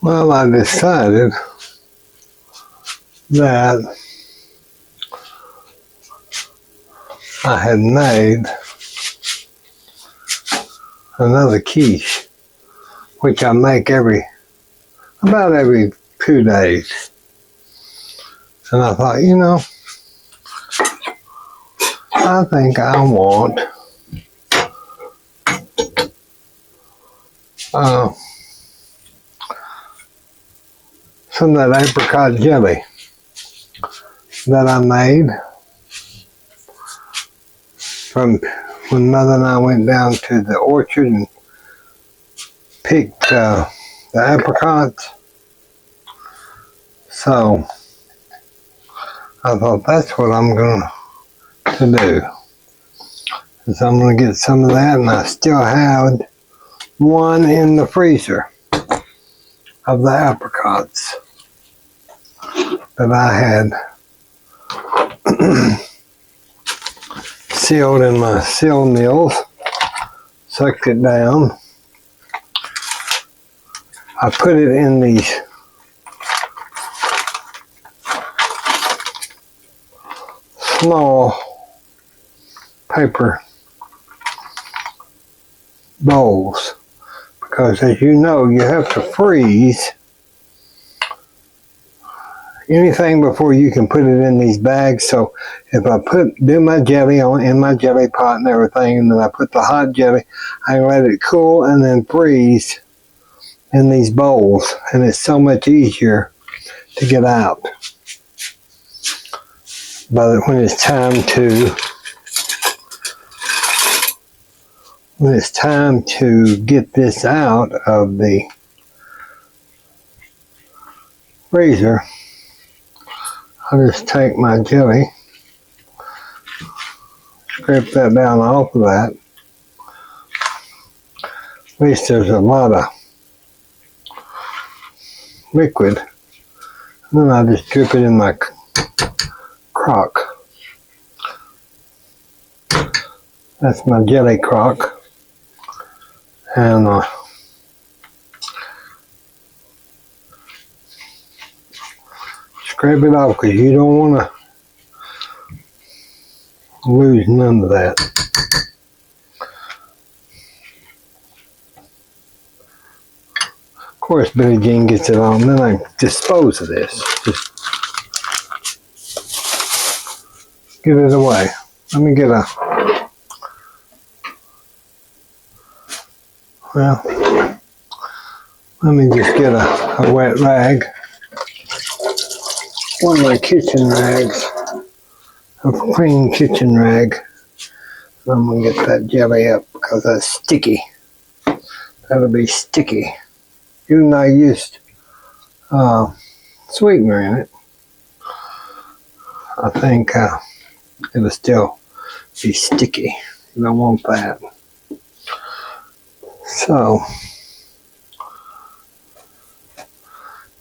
Well, I decided that I had made another quiche, which I make about every 2 days. And I thought, I think I want some of that apricot jelly that I made from when Mother and I went down to the orchard and picked the apricots. So I thought that's what I'm going to do. Is I'm going to get some of that, and I still have one in the freezer of the apricots that I had sealed in my seal mills, sucked it down. I put it in these small paper bowls because, as you know, you have to freeze anything before you can put it in these bags. So if I do my jelly in my jelly pot and everything, and then I put the hot jelly, I can let it cool and then freeze in these bowls, and it's so much easier to get out. But when it's time to get this out of the freezer, I'll just take my jelly, scrape that down off of that. At least there's a lot of liquid. And then I just drip it in my crock. That's my jelly crock. And scrape it off because you don't want to lose none of that. Of course, Billie Jean gets it on, then I dispose of this. Just give it away. Let me get let me just get a wet rag. One of my kitchen rags. A clean kitchen rag. I'm going to get that jelly up because that's sticky. That'll be sticky. Even though I used sweetener in it, I think it'll still be sticky. You don't want that. So,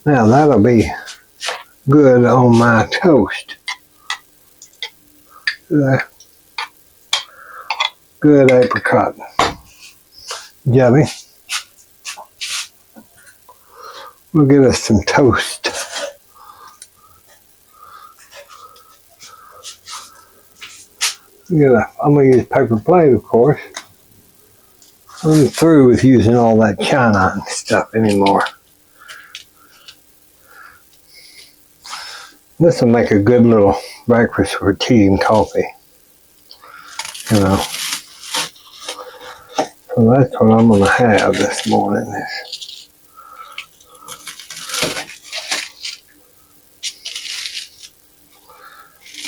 now that'll be good on my toast. Good apricot jelly. We'll get us some toast. I'm going to use paper plate, of course. I'm through with using all that china and stuff anymore. This will make a good little breakfast for tea and coffee. So that's what I'm going to have this morning.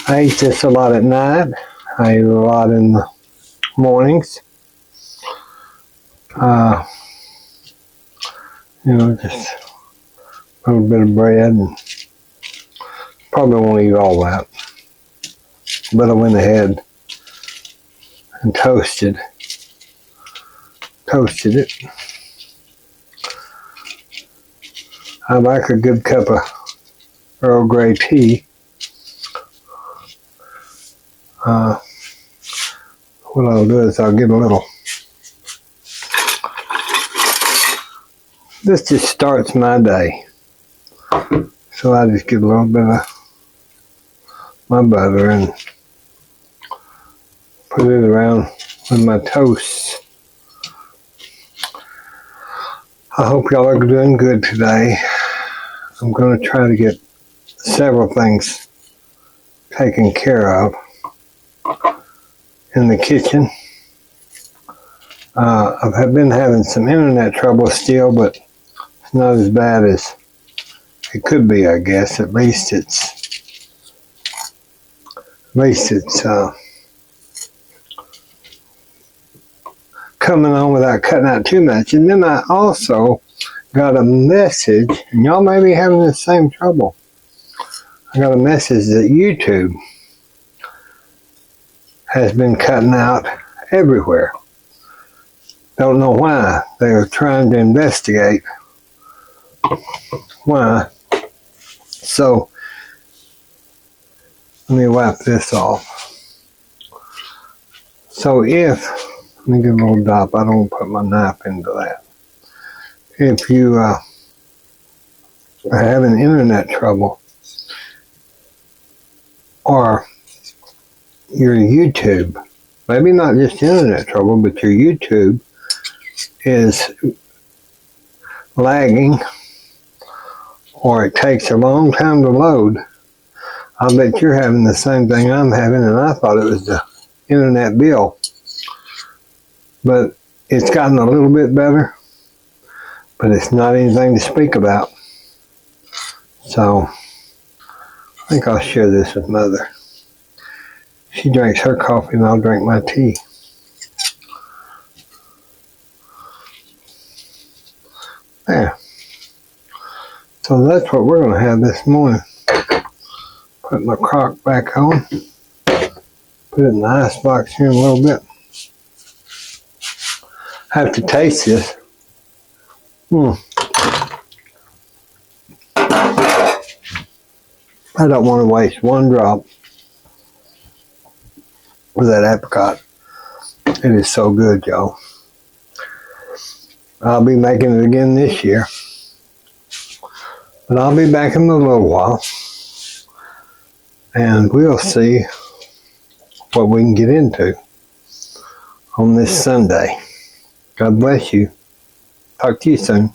I ate this a lot at night. I eat a lot in the mornings. Just a little bit of bread, and probably won't eat all that. But I went ahead and toasted it. I like a good cup of Earl Grey tea. What I'll do is I'll get a little this just starts my day. So I just get a little bit of my butter and put it around with my toast. I hope y'all are doing good today. I'm going to try to get several things taken care of in the kitchen. I've been having some internet trouble still, but it's not as bad as it could be, I guess. At least it's coming on without cutting out too much. And then I also got a message, and y'all may be having the same trouble. I got a message that YouTube has been cutting out everywhere. Don't know why. They're trying to investigate why. So let me wipe this off. So let me get a little dop. I don't want to put my knife into that. If you are having internet trouble, or your YouTube, maybe not just internet trouble, but your YouTube is lagging, or it takes a long time to load, I bet you're having the same thing I'm having, and I thought it was the internet bill. But it's gotten a little bit better, but it's not anything to speak about. So I think I'll share this with Mother. She drinks her coffee and I'll drink my tea. There. So that's what we're going to have this morning. Put my crock back on. Put it in the ice box here in a little bit. I have to taste this. I don't want to waste one drop of that apricot. It is so good, y'all. I'll be making it again this year. But I'll be back in a little while. And we'll see what we can get into on this Sunday. God bless you. Talk to you soon.